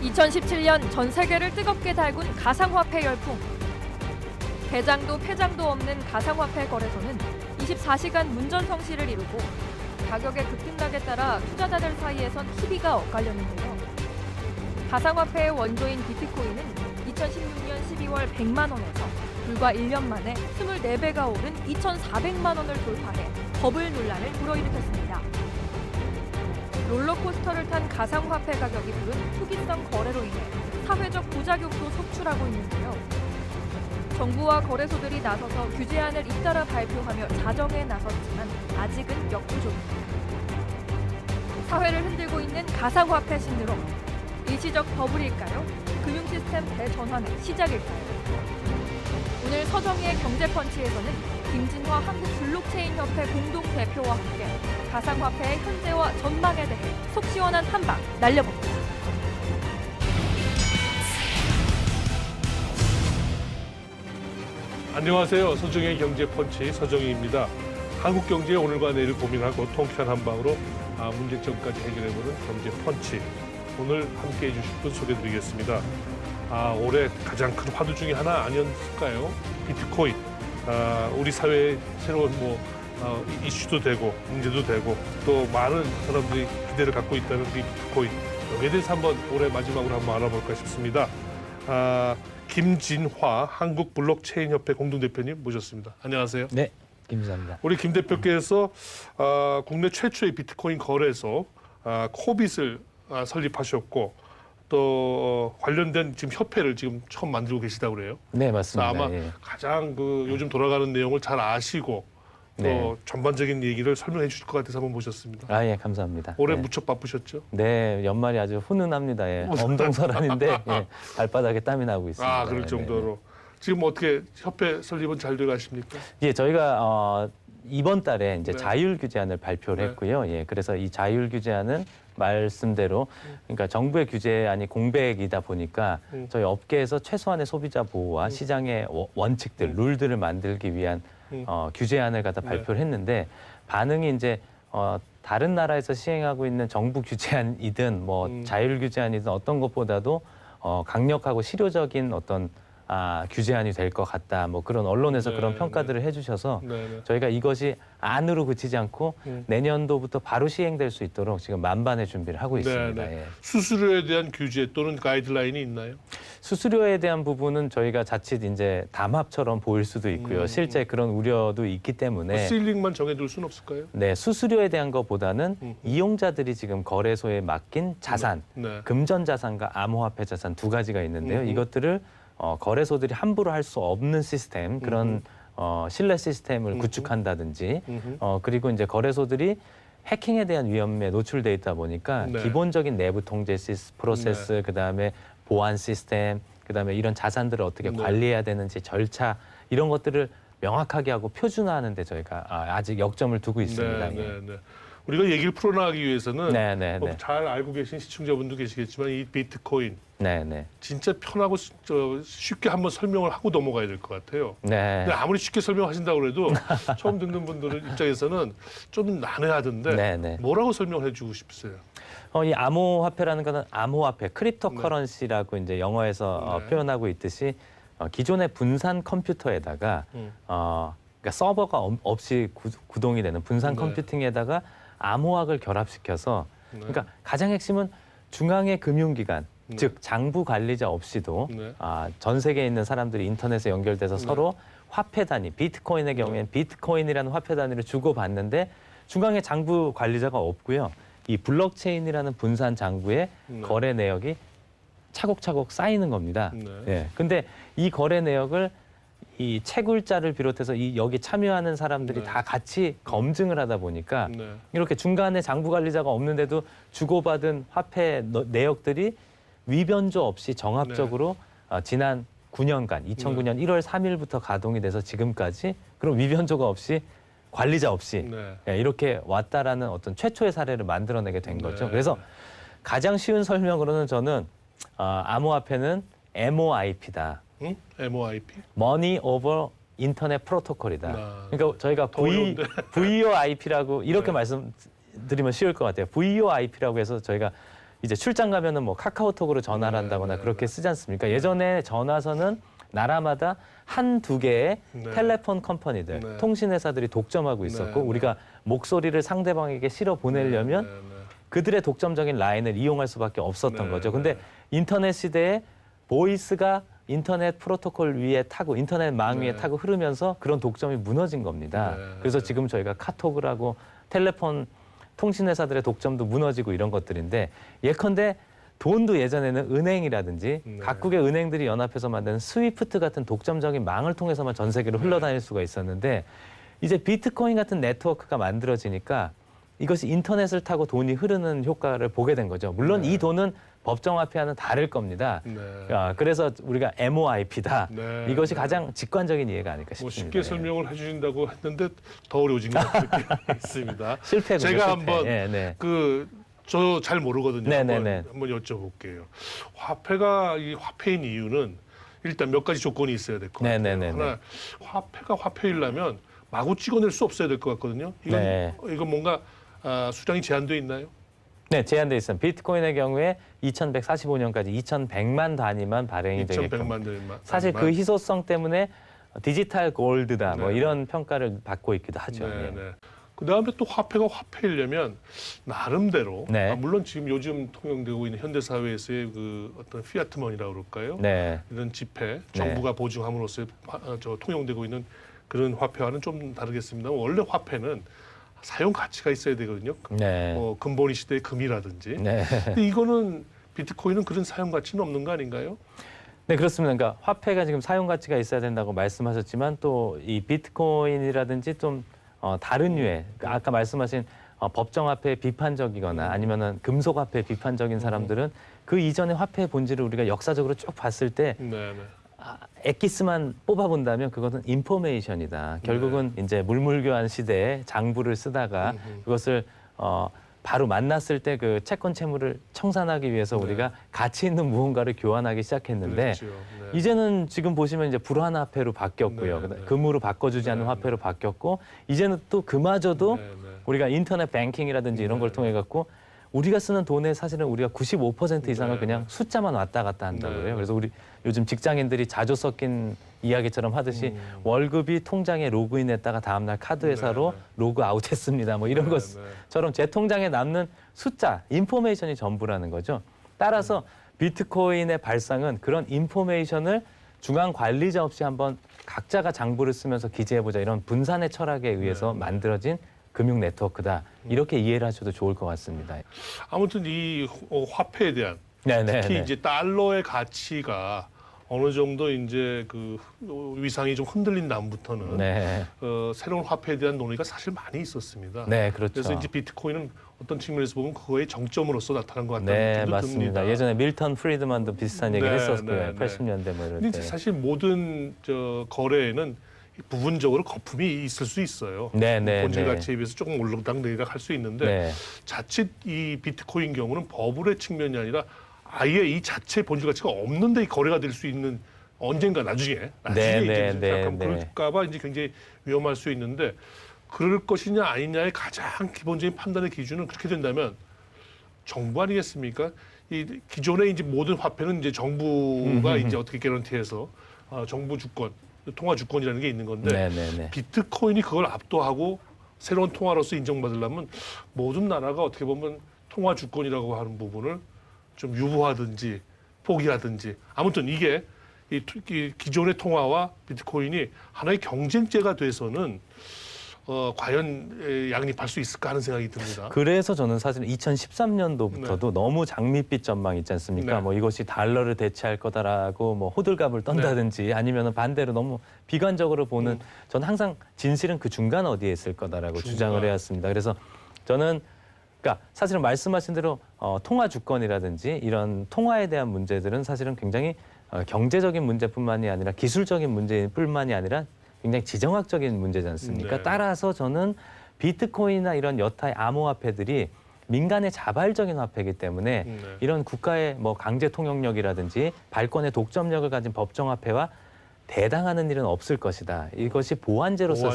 2017년 전 세계를 뜨겁게 달군 가상화폐 열풍. 대장도 폐장도 없는 가상화폐 거래소는 24시간 문전성시를 이루고 가격의 급등락에 따라 투자자들 사이에선 희비가 엇갈렸는데요. 가상화폐의 원조인 비트코인은 2016년 12월 100만 원에서 불과 1년 만에 24배가 오른 2,400만 원을 돌파해 버블 논란을 불어일으켰습니다. 롤러코스터를 탄 가상화폐 가격이 부른 투기성 거래로 인해 사회적 부작용도 속출하고 있는데요. 정부와 거래소들이 나서서 규제안을 잇따라 발표하며 자정에 나섰지만 아직은 역부족입니다. 사회를 흔들고 있는 가상화폐 신드롬. 일시적 버블일까요? 금융시스템 대전환의 시작일까요? 오늘 서정희의 경제펀치에서는 김진화 한국블록체인협회 공동대표와 함께 가상화폐의 현재와 전망에 대해 속 시원한 한방 날려봅니다. 안녕하세요. 서정희의 경제펀치 서정희입니다. 한국 경제의 오늘과 내일을 고민하고 통쾌한 한방으로 문제점까지 해결해보는 경제펀치. 오늘 함께해 주실 분 소개드리겠습니다. 올해 가장 큰 화두 중에 하나 아니었을까요? 비트코인. 우리 사회의 새로운 이슈도 되고 문제도 되고 또 많은 사람들이 기대를 갖고 있다는 이 비트코인. 여기에 대해서 한번 올해 마지막으로 한번 알아볼까 싶습니다. 김진화 한국블록체인협회 공동대표님 모셨습니다. 안녕하세요. 네, 김진화입니다. 우리 김 대표께서 국내 최초의 비트코인 거래소 코빗을 설립하셨고 또 관련된 지금 협회를 지금 처음 만들고 계시다고 그래요. 네, 맞습니다. 아마 예. 가장 요즘 돌아가는 내용을 잘 아시고 또 네. 전반적인 얘기를 설명해 주실 것 같아서 한번 모셨습니다. 예, 감사합니다. 올해 네. 무척 바쁘셨죠? 네, 연말이 아주 훈훈합니다. 예. 엄동설한인데 예, 발바닥에 땀이 나고 있습니다. 그럴 네, 정도로. 네. 지금 어떻게 협회 설립은 잘 돼가십니까? 예, 저희가 이번 달에 이제 네. 자율 규제안을 발표를 네. 했고요. 예, 그래서 이 자율 규제안은 말씀대로 그러니까 정부의 규제안이 공백이다 보니까 저희 업계에서 최소한의 소비자 보호와 시장의 원칙들, 룰들을 만들기 위한 규제안을 갖다 발표를 했는데 반응이 이제 다른 나라에서 시행하고 있는 정부 규제안이든 자율 규제안이든 어떤 것보다도 강력하고 실효적인 어떤 규제안이 될 것 같다. 그런 언론에서 네, 그런 평가들을 해주셔서 네. 저희가 이것이 안으로 그치지 않고 내년도부터 바로 시행될 수 있도록 지금 만반의 준비를 하고 있습니다. 네. 예. 수수료에 대한 규제 또는 가이드라인이 있나요? 수수료에 대한 부분은 저희가 자칫 이제 담합처럼 보일 수도 있고요. 실제 그런 우려도 있기 때문에 시일링만 정해둘 수는 없을까요? 네, 수수료에 대한 것보다는 이용자들이 지금 거래소에 맡긴 자산, 네. 금전 자산과 암호화폐 자산 두 가지가 있는데요. 이것들을 거래소들이 함부로 할 수 없는 시스템, 그런 신뢰 시스템을 구축한다든지, 그리고 이제 거래소들이 해킹에 대한 위험에 노출돼 있다 보니까 네. 기본적인 내부 통제 프로세스, 그다음에 보안 시스템, 그다음에 이런 자산들을 어떻게 네. 관리해야 되는지 절차 이런 것들을 명확하게 하고 표준화하는 데 저희가 아직 역점을 두고 있습니다. 예. 네. 우리가 얘기를 풀어나가기 위해서는 네. 잘 알고 계신 시청자분도 계시겠지만 이 비트코인 네. 진짜 편하고 쉽게 한번 설명을 하고 넘어가야 될 것 같아요. 네. 근데 아무리 쉽게 설명하신다고 해도 처음 듣는 분들 입장에서는 좀 난해하던데 네. 뭐라고 설명을 해주고 싶으세요? 이 암호화폐라는 것은 암호화폐, 크립토 커런시라고 이제 영어에서 네. 표현하고 있듯이 기존의 분산 컴퓨터에다가 그러니까 서버가 없이 구동이 되는 분산 네. 컴퓨팅에다가 암호학을 결합시켜서 그러니까 가장 핵심은 중앙의 금융기관, 즉 장부 관리자 없이도 전 세계에 있는 사람들이 인터넷에 연결돼서 서로 화폐 단위, 비트코인의 경우에는 비트코인이라는 화폐 단위를 주고받는데 중앙에 장부 관리자가 없고요. 이 블록체인이라는 분산 장부에 거래 내역이 차곡차곡 쌓이는 겁니다. 예. 근데 이 거래 내역을 이 채굴자를 비롯해서 여기 참여하는 사람들이 다 같이 검증을 하다 보니까 이렇게 중간에 장부 관리자가 없는데도 주고받은 화폐 내역들이 위변조 없이 정합적으로 지난 9년간 2009년 1월 3일부터 가동이 돼서 지금까지 그런 위변조가 없이 관리자 없이 이렇게 왔다라는 어떤 최초의 사례를 만들어내게 된 거죠. 그래서 가장 쉬운 설명으로는 저는 암호화폐는 MOIP다. MOIP? Money over 인터넷 프로토콜이다. 그러니까 저희가 VOIP라고 이렇게 말씀드리면 쉬울 것 같아요. VOIP라고 해서 저희가 이제 출장 가면은 뭐 카카오톡으로 전화를 한다거나 그렇게 쓰지 않습니까? 예전에 전화선은 나라마다 한두 개의 텔레폰 컴퍼니들, 통신회사들이 독점하고 있었고 우리가 목소리를 상대방에게 실어 보내려면 그들의 독점적인 라인을 이용할 수밖에 없었던 거죠. 근데 인터넷 시대에 보이스가 인터넷 프로토콜 위에 타고 인터넷 망 위에 타고 흐르면서 그런 독점이 무너진 겁니다. 그래서 지금 저희가 카톡을 하고 텔레폰 통신회사들의 독점도 무너지고 이런 것들인데 예컨대 돈도 예전에는 은행이라든지 각국의 은행들이 연합해서 만든 스위프트 같은 독점적인 망을 통해서만 전 세계로 흘러다닐 수가 있었는데 이제 비트코인 같은 네트워크가 만들어지니까 이것이 인터넷을 타고 돈이 흐르는 효과를 보게 된 거죠. 물론 이 돈은 법정화폐와는 다를 겁니다. 그래서 우리가 MOIP다. 이것이 가장 직관적인 이해가 아닐까 싶습니다. 쉽게 설명을 해주신다고 했는데 더 어려워진 것 같습니다. 실패군요. 제가 실패. 한번 저 잘 모르거든요. 한번 여쭤볼게요. 화폐가 이 화폐인 이유는 일단 몇 가지 조건이 있어야 될 것 같아요. 하나, 화폐가 화폐이려면 마구 찍어낼 수 없어야 될 것 같거든요. 이건 뭔가 수량이 제한돼 있나요? 네, 제한돼 있습니다. 비트코인의 경우에 2145년까지 2100만 단위만 발행이 되게끔. 사실 그 희소성 때문에 디지털 골드다 뭐 이런 평가를 받고 있기도 하죠. 그다음에 또 화폐가 화폐이려면 나름대로 물론 지금 요즘 통용되고 있는 현대 사회에서의 그 어떤 피아트 머니라고 그럴까요? 이런 지폐 정부가 보증함으로써 통용되고 있는 그런 화폐와는 좀 다르겠습니다. 원래 화폐는 사용 가치가 있어야 되거든요. 금본위 시대의 금이라든지. 근데 이거는 비트코인은 그런 사용 가치는 없는 거 아닌가요? 네, 그렇습니다. 그러니까 화폐가 지금 사용 가치가 있어야 된다고 말씀하셨지만 또 이 비트코인이라든지 좀 다른 류의 아까 말씀하신 법정화폐 비판적이거나 아니면은 금속화폐 비판적인 사람들은 그 이전의 화폐의 본질을 우리가 역사적으로 쭉 봤을 때 엑기스만 뽑아본다면 그것은 인포메이션이다. 결국은 이제 물물교환 시대에 장부를 쓰다가 그것을 바로 만났을 때 그 채권 채무를 청산하기 위해서 우리가 가치 있는 무언가를 교환하기 시작했는데 이제는 지금 보시면 이제 불환화폐로 바뀌었고요. 금으로 바꿔주지 않는 화폐로 바뀌었고 이제는 또 그마저도 우리가 인터넷 뱅킹이라든지 이런 걸 통해 갖고 우리가 쓰는 돈의 사실은 우리가 95% 이상을 그냥 숫자만 왔다 갔다 한다고 해요. 그래서 우리 요즘 직장인들이 자주 섞인 이야기처럼 하듯이 월급이 통장에 로그인했다가 다음날 카드 회사로 로그아웃했습니다. 뭐 이런 것처럼 제 통장에 남는 숫자, 인포메이션이 전부라는 거죠. 따라서 비트코인의 발상은 그런 인포메이션을 중앙 관리자 없이 한번 각자가 장부를 쓰면서 기재해보자 이런 분산의 철학에 의해서 만들어진 금융 네트워크다. 이렇게 이해를 하셔도 좋을 것 같습니다. 아무튼 이 화폐에 대한 특히 이제 달러의 가치가 어느 정도 이제 그 위상이 좀 흔들린 다음부터는 새로운 화폐에 대한 논의가 사실 많이 있었습니다. 그렇죠. 그래서 이제 비트코인은 어떤 측면에서 보면 그거의 정점으로서 나타난 것 같다는 느낌도 맞습니다. 듭니다. 예전에 밀턴 프리드만도 비슷한 얘기를 했었고요. 80년대 뭐 이럴 때. 근데 사실 모든 거래에는 부분적으로 거품이 있을 수 있어요. 본질 가치에 비해서 조금 올라가내리락 할 수 있는데 자칫 이 비트코인 경우는 버블의 측면이 아니라 아예 이 자체 본질 가치가 없는데 이 거래가 될 수 있는 언젠가 나중에 이제 약간 그럴까봐 이제 굉장히 위험할 수 있는데 그럴 것이냐 아니냐의 가장 기본적인 판단의 기준은 그렇게 된다면 정부 아니겠습니까? 이 기존의 이제 모든 화폐는 이제 정부가 이제 어떻게 개런티해서 정부 주권 통화 주권이라는 게 있는 건데 비트코인이 그걸 압도하고 새로운 통화로서 인정받으려면 모든 나라가 어떻게 보면 통화 주권이라고 하는 부분을 좀 유보하든지 포기하든지 아무튼 이게 이 기존의 통화와 비트코인이 하나의 경쟁제가 돼서는 과연 양립할 수 있을까 하는 생각이 듭니다. 그래서 저는 사실 2013년도부터도 너무 장밋빛 전망 있지 않습니까? 뭐 이것이 달러를 대체할 거다라고 뭐 호들갑을 떤다든지 아니면 반대로 너무 비관적으로 보는 저는 항상 진실은 그 중간 어디에 있을 거다라고 주장을 해왔습니다. 그래서 저는 그러니까 사실은 말씀하신 대로 통화 주권이라든지 이런 통화에 대한 문제들은 사실은 굉장히 경제적인 문제뿐만이 아니라 기술적인 문제뿐만이 아니라 굉장히 지정학적인 문제지 않습니까? 따라서 저는 비트코인이나 이런 여타의 암호화폐들이 민간의 자발적인 화폐이기 때문에 이런 국가의 뭐 강제 통용력이라든지 발권의 독점력을 가진 법정화폐와 대당하는 일은 없을 것이다. 이것이 보완제로서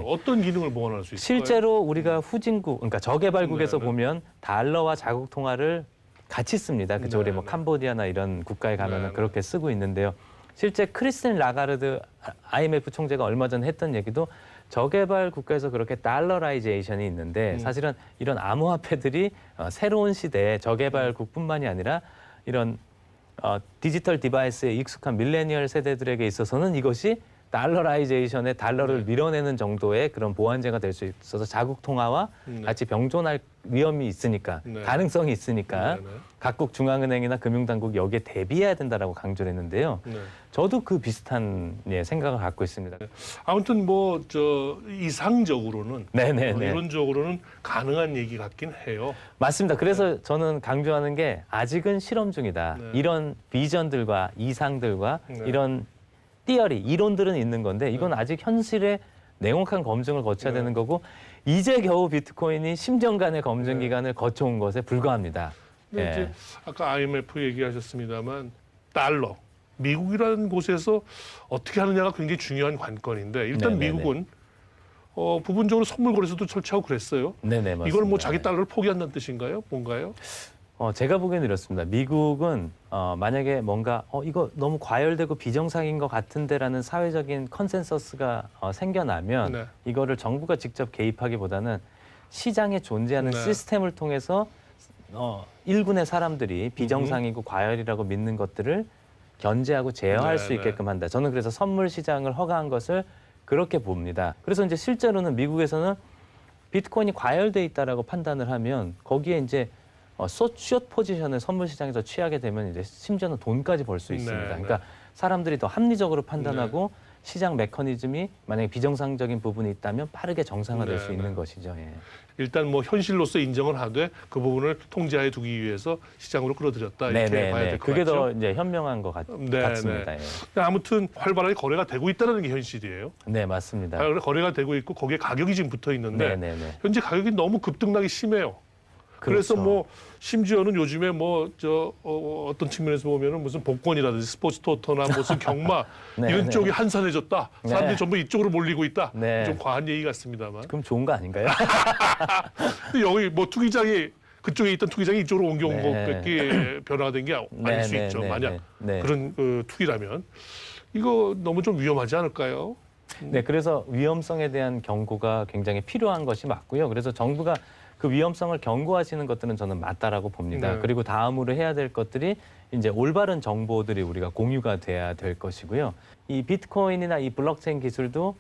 어떤 기능을 보완할 수 있을까요? 실제로 우리가 후진국, 그러니까 저개발국에서 보면 달러와 자국 통화를 같이 씁니다. 그쪽 우리 뭐 캄보디아나 이런 국가에 가면은 그렇게 쓰고 있는데요. 실제 크리스틴 라가르드 IMF 총재가 얼마 전에 했던 얘기도 저개발 국가에서 그렇게 달러라이제이션이 있는데 사실은 이런 암호화폐들이 새로운 시대에 저개발국뿐만이 아니라 이런 디지털 디바이스에 익숙한 밀레니얼 세대들에게 있어서는 이것이 달러라이제이션의 달러를 밀어내는 정도의 그런 보완제가 될 수 있어서 자국 통화와 같이 병존할 위험이 있으니까 가능성이 있으니까 각국 중앙은행이나 금융당국이 여기에 대비해야 된다라고 강조를 했는데요. 저도 그 비슷한 생각을 갖고 있습니다. 아무튼 뭐 저 이상적으로는 이론적으로는 가능한 얘기 같긴 해요. 맞습니다. 그래서 저는 강조하는 게 아직은 실험 중이다. 이런 비전들과 이상들과 이런 티어리, 이론들은 있는 건데 이건 아직 현실의 냉혹한 검증을 거쳐야 되는 거고 이제 겨우 비트코인이 10년간의 검증 기간을 거쳐온 것에 불과합니다. 근데 이제 아까 IMF 얘기하셨습니다만 달러, 미국이라는 곳에서 어떻게 하느냐가 굉장히 중요한 관건인데 일단 미국은 부분적으로 선물 거래소도 설치하고 그랬어요. 맞습니다. 이걸 뭐 자기 달러를 포기한다는 뜻인가요? 뭔가요? 제가 보기에는 이렇습니다. 미국은 만약에 뭔가 이거 너무 과열되고 비정상인 것 같은데라는 사회적인 컨센서스가 생겨나면 이거를 정부가 직접 개입하기보다는 시장에 존재하는 시스템을 통해서 일군의 사람들이 비정상이고 과열이라고 믿는 것들을 견제하고 제어할 수 있게끔 한다. 저는 그래서 선물 시장을 허가한 것을 그렇게 봅니다. 그래서 이제 실제로는 미국에서는 비트코인이 과열돼 있다라고 판단을 하면 거기에 이제 숏 포지션을 선물 시장에서 취하게 되면 이제 심지어는 돈까지 벌 수 있습니다. 그러니까 사람들이 더 합리적으로 판단하고 시장 메커니즘이 만약에 비정상적인 부분이 있다면 빠르게 정상화될 수 있는 것이죠. 일단 뭐 현실로서 인정을 하되 그 부분을 통제하에 두기 위해서 시장으로 끌어들였다 이렇게 봐야 될 것 같죠. 그게 더 이제 현명한 것 같습니다. 아무튼 활발하게 거래가 되고 있다는 게 현실이에요. 네, 맞습니다. 거래가 되고 있고 거기에 가격이 지금 붙어 있는데 현재 가격이 너무 급등락이 심해요. 그래서 뭐 심지어는 요즘에 뭐 어떤 측면에서 보면은 무슨 복권이라든지 스포츠 토토나 무슨 경마 이런 쪽이 한산해졌다. 사람들이 전부 이쪽으로 몰리고 있다. 좀 과한 얘기 같습니다만. 그럼 좋은 거 아닌가요? 근데 여기 뭐 투기장이 그쪽에 있던 투기장이 이쪽으로 옮겨온 것밖에 변화가 된 게 아닐 수 있죠. 만약 그런 투기라면 이거 너무 좀 위험하지 않을까요? 네, 그래서 위험성에 대한 경고가 굉장히 필요한 것이 맞고요. 그래서 정부가 그 위험성을 경고하시는 것들은 저는 맞다라고 봅니다. 그리고 다음으로 해야 될 것들이 이제 올바른 정보들이 우리가 공유가 돼야 될 것이고요. 이 비트코인이나 이 블록체인 기술도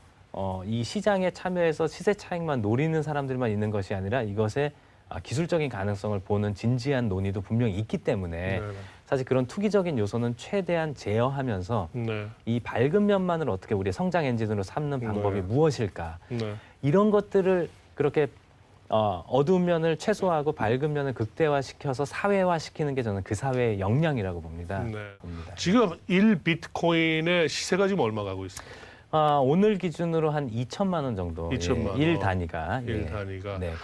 이 시장에 참여해서 시세 차익만 노리는 사람들만 있는 것이 아니라 이것의 기술적인 가능성을 보는 진지한 논의도 분명히 있기 때문에 사실 그런 투기적인 요소는 최대한 제어하면서 이 밝은 면만을 어떻게 우리의 성장 엔진으로 삼는 방법이 무엇일까 이런 것들을 그렇게 어두운 면을 최소화하고 밝은 면을 극대화시켜서 사회화시키는 게 저는 그 사회의 역량이라고 봅니다. 지금 1비트코인의 시세가 지금 얼마 가고 있어요? 오늘 기준으로 한 2천만 원 정도 2천만 원. 1단위가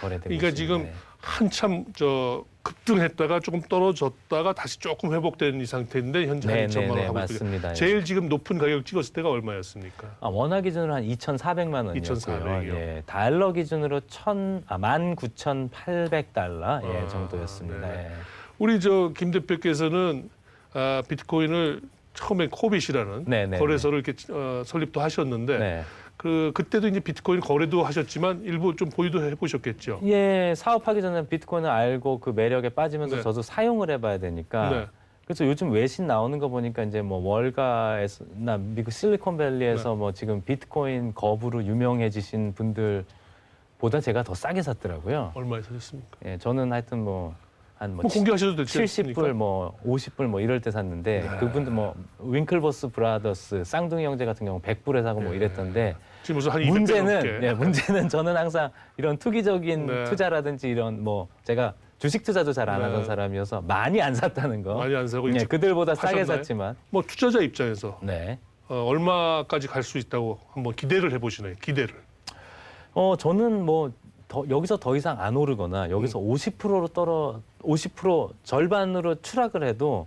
거래되고 그러니까 있습니다. 지금 한참 급등했다가 조금 떨어졌다가 다시 조금 회복된 이 상태인데 현재 한 2천만 원 하고 맞습니다. 제일 지금 높은 가격 찍었을 때가 얼마였습니까? 원화 기준으로 한 2,400만 원이었고요. 2,400이요. 달러 기준으로 19,800달러 정도였습니다. 우리 김 대표께서는 비트코인을 처음에 코빗이라는 거래소를 이렇게 설립도 하셨는데 그때도 이제 비트코인 거래도 하셨지만 일부 좀 보유도 해보셨겠죠. 사업하기 전에 비트코인을 알고 그 매력에 빠지면서 저도 사용을 해봐야 되니까. 그래서 요즘 외신 나오는 거 보니까 이제 뭐 월가에서나 미국 실리콘밸리에서 뭐 지금 비트코인 거부로 유명해지신 분들보다 제가 더 싸게 샀더라고요. 얼마에 사셨습니까? 저는 하여튼 한 공개하셔도 될지 70불, 50불 이럴 때 샀는데 그분들 윙클버스 브라더스 쌍둥이 형제 같은 경우 100불에 사고 이랬던데 지금 무슨 한 200불 문제는 저는 항상 이런 투기적인 투자라든지 이런 제가 주식 투자도 잘 안 하던 사람이어서 많이 안 샀다는 거. 많이 안 사고 그들보다 싸게 하셨나요? 샀지만 투자자 입장에서 얼마까지 갈 수 있다고 한번 기대를 해보시나요? 기대를. 저는 여기서 더 이상 안 오르거나 여기서 50%로 50% 절반으로 추락을 해도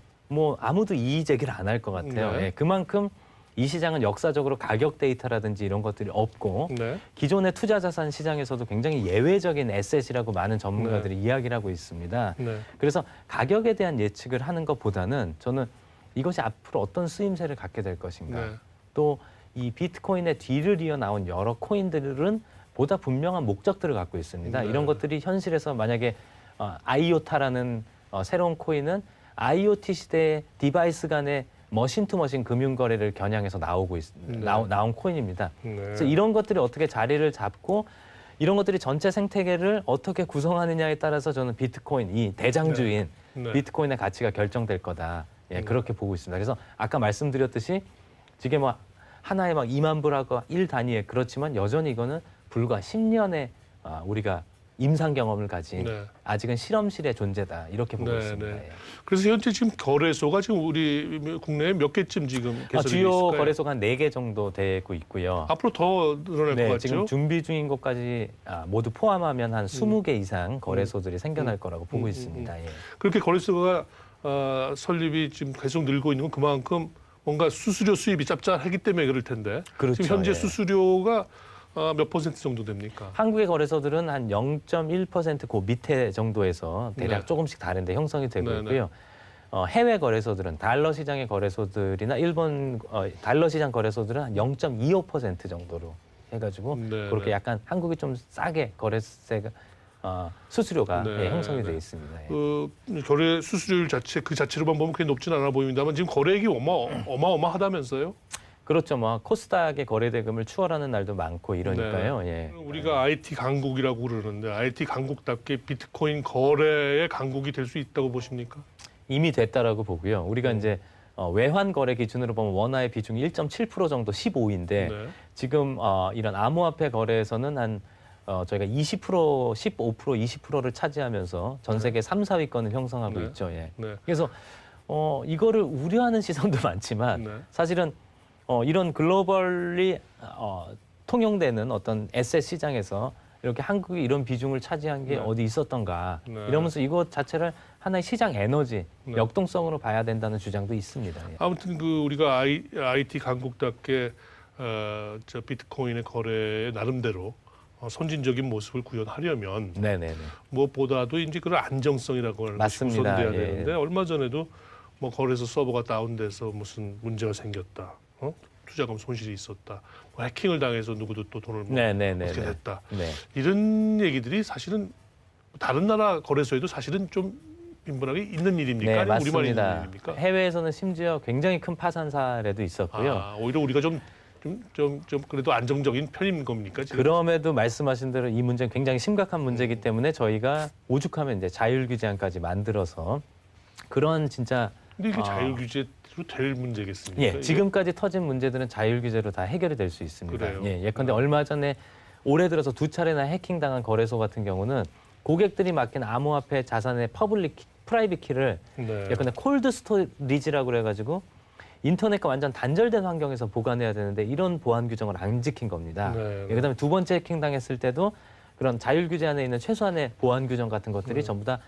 아무도 이의 제기를 안 할 것 같아요. 그만큼 이 시장은 역사적으로 가격 데이터라든지 이런 것들이 없고 네. 기존의 투자 자산 시장에서도 굉장히 예외적인 에셋이라고 많은 전문가들이 네. 이야기를 하고 있습니다. 네. 그래서 가격에 대한 예측을 하는 것보다는 저는 이것이 앞으로 어떤 쓰임새를 갖게 될 것인가. 네. 또 이 비트코인의 뒤를 이어 나온 여러 코인들은 보다 분명한 목적들을 갖고 있습니다. 네. 이런 것들이 현실에서 만약에 아이오타라는 새로운 코인은 IoT 시대의 디바이스 간의 머신투머신 금융 거래를 겨냥해서 네. 나온 코인입니다. 네. 그래서 이런 것들이 어떻게 자리를 잡고 이런 것들이 전체 생태계를 어떻게 구성하느냐에 따라서 저는 비트코인 이 대장주인 네. 비트코인의 가치가 결정될 거다. 예, 그렇게 보고 있습니다. 그래서 아까 말씀드렸듯이 지금 뭐 하나에 막 2만 불하고 1 단위에 그렇지만 여전히 이거는 불과 10년의 우리가 임상 경험을 가진 네. 아직은 실험실의 존재다 이렇게 보고 네, 있습니다. 네. 예. 그래서 현재 지금 거래소가 지금 우리 국내에 몇 개쯤 지금 개설이 주요 있을까요? 거래소가 한 4개 정도 되고 있고요. 앞으로 더 늘어날 것 네, 같죠? 지금 준비 중인 곳까지 모두 포함하면 한 20개 이상 거래소들이 생겨날 거라고 보고 있습니다. 예. 그렇게 거래소가 설립이 지금 계속 늘고 있는 건 그만큼 뭔가 수수료 수입이 짭짤하기 때문에 그럴 텐데 그렇죠. 지금 현재 예. 수수료가 몇 퍼센트 정도 됩니까? 한국의 거래소들은 한 0.1% 그 밑에 정도에서 대략 네. 조금씩 다른데 형성이 되고 네, 있고요. 해외 거래소들은 달러 시장의 거래소들이나 일본 달러 시장 거래소들은 한 0.25% 정도로 해가지고 네, 그렇게 네. 약간 한국이 좀 싸게 거래세가 수수료가 네, 예, 형성이 네. 되어 있습니다. 예. 거래 수수료율 자체 그 자체로만 보면 그게 높진 않아 보입니다만 지금 거래액이 어마어마하다면서요? 그렇죠. 뭐 코스닥의 거래 대금을 추월하는 날도 많고 이러니까요. 예. 우리가 IT 강국이라고 그러는데 IT 강국답게 비트코인 거래의 강국이 될 수 있다고 보십니까? 이미 됐다라고 보고요. 우리가 이제 외환 거래 기준으로 보면 원화의 비중이 1.7% 정도 15인데 네. 지금 이런 암호화폐 거래에서는 한 저희가 20%, 15%, 20%를 차지하면서 전 세계 3, 4위권을 형성하고 네. 있죠. 예. 네. 그래서 이거를 우려하는 시선도 많지만 네. 사실은 이런 글로벌리 통용되는 어떤 에셋 시장에서 이렇게 한국이 이런 비중을 차지한 게 네. 어디 있었던가 네. 이러면서 이것 자체를 하나의 시장 에너지, 네. 역동성으로 봐야 된다는 주장도 있습니다. 예. 아무튼 그 우리가 IT 강국답게 저 비트코인의 거래에 나름대로 선진적인 모습을 구현하려면 네네네. 무엇보다도 이제 그런 안정성이라고 하는 것이 맞습니다. 우선돼야 예. 되는데 얼마 전에도 뭐 거래소 서버가 다운돼서 무슨 문제가 생겼다, 투자금 손실이 있었다, 뭐 해킹을 당해서 누구도 또 돈을 뭐 네네네. 어떻게 됐다, 네. 이런 얘기들이 사실은 다른 나라 거래소에도 사실은 좀 빈번하게 있는 일입니까? 네, 아니면 우리만 맞습니다. 있는 일입니까? 해외에서는 심지어 굉장히 큰 파산 사례도 있었고요. 오히려 우리가 좀 그래도 안정적인 편인 겁니까? 지금? 그럼에도 말씀하신 대로 이 문제는 굉장히 심각한 문제이기 때문에 저희가 오죽하면 이제 자율 규제안까지 만들어서 그런 진짜 근데 이게 자율 규제로 될 문제겠습니까? 예, 이게? 지금까지 터진 문제들은 자율 규제로 다 해결이 될 수 있습니다. 그래요? 예, 예컨대 얼마 전에 올해 들어서 2차례나 해킹당한 거래소 같은 경우는 고객들이 맡긴 암호화폐 자산의 프라이빗 키를 네. 예컨대 콜드 스토리지라고 그래가지고 인터넷과 완전 단절된 환경에서 보관해야 되는데 이런 보안 규정을 안 지킨 겁니다. 네. 예, 그다음에 두 번째 해킹 당했을 때도 그런 자율 규제 안에 있는 최소한의 보안 규정 같은 것들이 전부 다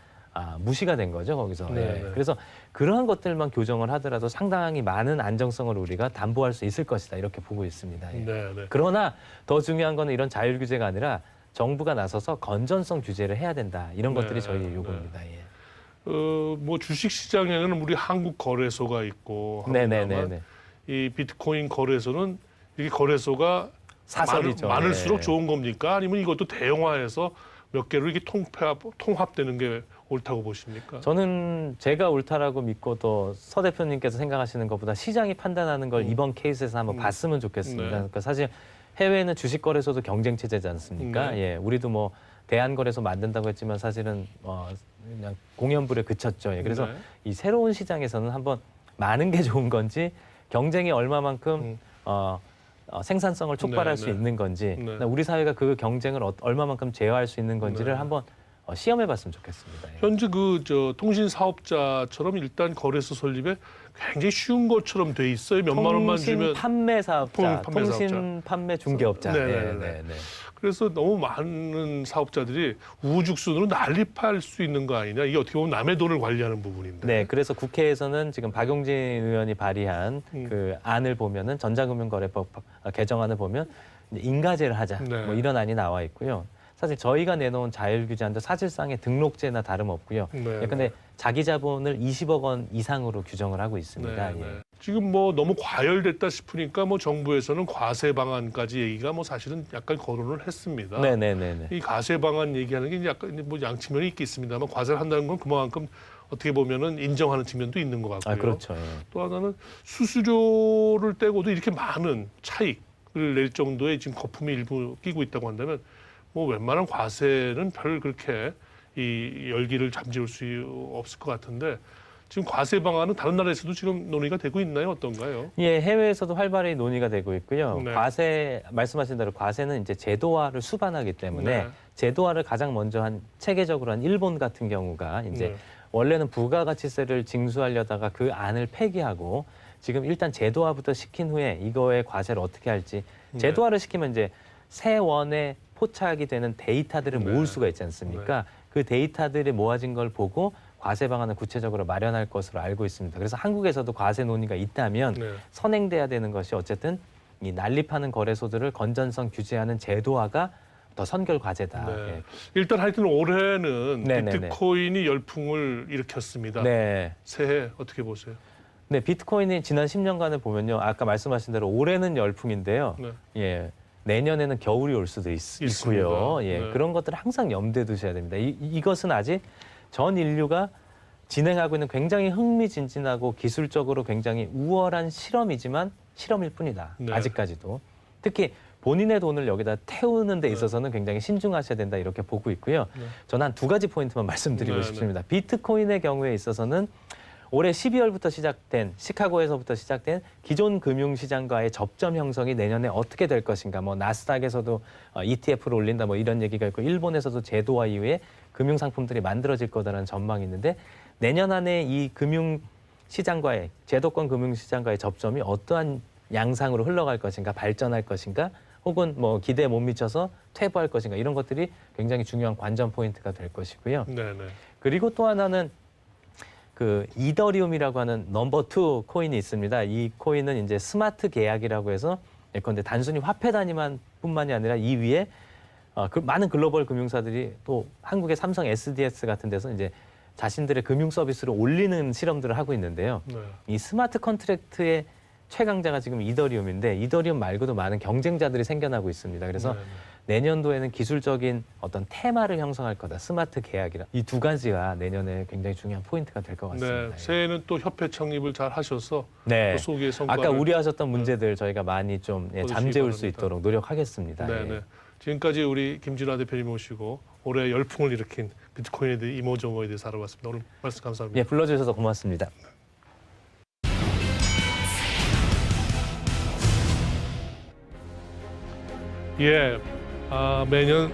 무시가 된 거죠 거기서. 네, 예. 네. 그래서 그러한 것들만 교정을 하더라도 상당히 많은 안정성을 우리가 담보할 수 있을 것이다 이렇게 보고 있습니다. 예. 네, 네. 그러나 더 중요한 거는 이런 자율 규제가 아니라 정부가 나서서 건전성 규제를 해야 된다 이런 네, 것들이 저희 네. 요구입니다. 예. 뭐 주식 시장에는 우리 한국 거래소가 있고 네네네. 합니다만 이 비트코인 거래소는 이게 거래소가 사설이죠. 많을수록 예. 좋은 겁니까? 아니면 이것도 대형화해서 몇 개로 이렇게 통합되는 게 옳다고 보십니까? 저는 제가 옳다라고 믿고 또 서 대표님께서 생각하시는 것보다 시장이 판단하는 걸 이번 케이스에서 한번 봤으면 좋겠습니다. 네. 그러니까 사실 해외에는 주식 거래소도 경쟁 체제지 않습니까? 네. 예, 우리도 뭐 대한 거래소 만든다고 했지만 사실은 그냥 공연불에 그쳤죠. 예, 그래서 네. 이 새로운 시장에서는 한번 많은 게 좋은 건지 경쟁이 얼마만큼 생산성을 촉발할 네, 수 네. 있는 건지 네. 우리 사회가 그 경쟁을 얼마만큼 제어할 수 있는 건지를 네. 한번 시험해봤으면 좋겠습니다. 예. 현재 통신 사업자처럼 일단 거래소 설립에 굉장히 쉬운 것처럼 돼 있어요. 몇만 원만 통신 주면 판매 사업자, 판매 통신 사업자. 판매 중개업자. 네네네. 네. 그래서 너무 많은 사업자들이 우후죽순으로 난립할 수 있는 거 아니냐. 이게 어떻게 보면 남의 돈을 관리하는 부분인데. 네, 그래서 국회에서는 지금 박용진 의원이 발의한 그 안을 보면은 전자금융거래법 개정안을 보면 인가제를 하자. 네. 뭐 이런 안이 나와 있고요. 사실 저희가 내놓은 자율규제안도 사실상의 등록제나 다름없고요. 네, 근데 자기 자본을 20억 원 이상으로 규정을 하고 있습니다. 네, 예. 네. 지금 뭐 너무 과열됐다 싶으니까 뭐 정부에서는 과세 방안까지 얘기가 뭐 사실은 약간 거론을 했습니다. 네네네. 이 과세 방안 얘기하는 게 이제 약간 뭐 양측면이 있겠습니다만 과세를 한다는 건 그만큼 어떻게 보면은 인정하는 측면도 있는 것 같고요. 아, 그렇죠. 예. 또 하나는 수수료를 떼고도 이렇게 많은 차익을 낼 정도의 지금 거품이 일부 끼고 있다고 한다면 뭐 웬만한 과세는 별 그렇게 이 열기를 잠재울 수 없을 것 같은데 지금 과세 방안은 다른 나라에서도 지금 논의가 되고 있나요? 어떤가요? 예, 해외에서도 활발히 논의가 되고 있고요. 네. 과세 말씀하신 대로 과세는 이제 제도화를 수반하기 때문에 네. 제도화를 가장 먼저 한 체계적으로 한 일본 같은 경우가 이제 네. 원래는 부가가치세를 징수하려다가 그 안을 폐기하고 지금 일단 제도화부터 시킨 후에 이거의 과세를 어떻게 할지 제도화를 시키면 이제 세원에 포착이 되는 데이터들을 네. 모을 수가 있지 않습니까? 그 데이터들이 모아진 걸 보고 과세 방안을 구체적으로 마련할 것으로 알고 있습니다. 그래서 한국에서도 과세 논의가 있다면 네. 선행돼야 되는 것이 어쨌든 이 난립하는 거래소들을 건전성 규제하는 제도화가 더 선결 과제다. 네. 예. 일단 하여튼 올해는 네네네. 비트코인이 열풍을 일으켰습니다. 네. 새해 어떻게 보세요? 네, 비트코인이 지난 10년간을 보면요. 아까 말씀하신 대로 올해는 열풍인데요. 네. 예. 내년에는 겨울이 올 수도 있고요. 예. 네. 그런 것들을 항상 염두에 두셔야 됩니다. 이것은 아직 전 인류가 진행하고 있는 굉장히 흥미진진하고 기술적으로 굉장히 우월한 실험이지만 실험일 뿐이다. 네. 아직까지도. 특히 본인의 돈을 여기다 태우는 데 있어서는 굉장히 신중하셔야 된다 이렇게 보고 있고요. 네. 저는 한 두 가지 포인트만 말씀드리고 네, 싶습니다. 비트코인의 경우에 있어서는 올해 12월부터 시작된 시카고에서부터 시작된 기존 금융시장과의 접점 형성이 내년에 어떻게 될 것인가. 뭐 나스닥에서도 ETF를 올린다 뭐 이런 얘기가 있고 일본에서도 제도화 이후에 금융상품들이 만들어질 거다라는 전망이 있는데 내년 안에 이 금융시장과의 제도권 금융시장과의 접점이 어떠한 양상으로 흘러갈 것인가 발전할 것인가 혹은 뭐 기대에 못 미쳐서 퇴보할 것인가 이런 것들이 굉장히 중요한 관전 포인트가 될 것이고요. 네네. 그리고 또 하나는 그 이더리움이라고 하는 넘버 2 코인이 있습니다. 이 코인은 이제 스마트 계약이라고 해서 예컨대 단순히 화폐 단위만 뿐만이 아니라 이 위에 그 많은 글로벌 금융사들이 또 한국의 삼성 SDS 같은 데서 이제 자신들의 금융 서비스를 올리는 실험들을 하고 있는데요. 네. 이 스마트 컨트랙트의 최강자가 지금 이더리움인데 이더리움 말고도 많은 경쟁자들이 생겨나고 있습니다. 그래서 네네. 내년도에는 기술적인 어떤 테마를 형성할 거다. 스마트 계약이라. 이 두 가지가 내년에 굉장히 중요한 포인트가 될 것 같습니다. 네. 새해는 또 협회 창립을 잘 하셔서 네. 또 소기의 성과를 아까 우려하셨던 문제들 저희가 많이 좀 얻으시기 잠재울 수 바랍니다. 있도록 노력하겠습니다. 네네. 예. 지금까지 우리 김진아 대표님 모시고 올해 열풍을 일으킨 비트코인에 대해 이모저모에 대해서 알아봤습니다. 오늘 말씀 감사합니다. 예, 불러주셔서 고맙습니다. 예, 매년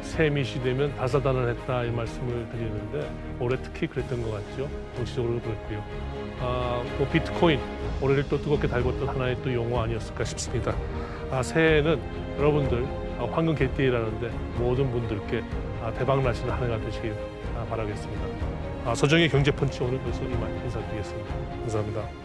새미시 되면 다사다난했다 이 말씀을 드리는데 올해 특히 그랬던 것 같죠. 정치적으로도 그랬고요. 뭐 비트코인 올해를 또 뜨겁게 달궜던 하나의 또 용어 아니었을까 싶습니다. 새해에는 여러분들 황금 개띠라는데 모든 분들께 대박 나시는 한 해가 되시길 바라겠습니다. 서정의 경제펀치 오늘 여기서 이만 인사드리겠습니다. 감사합니다.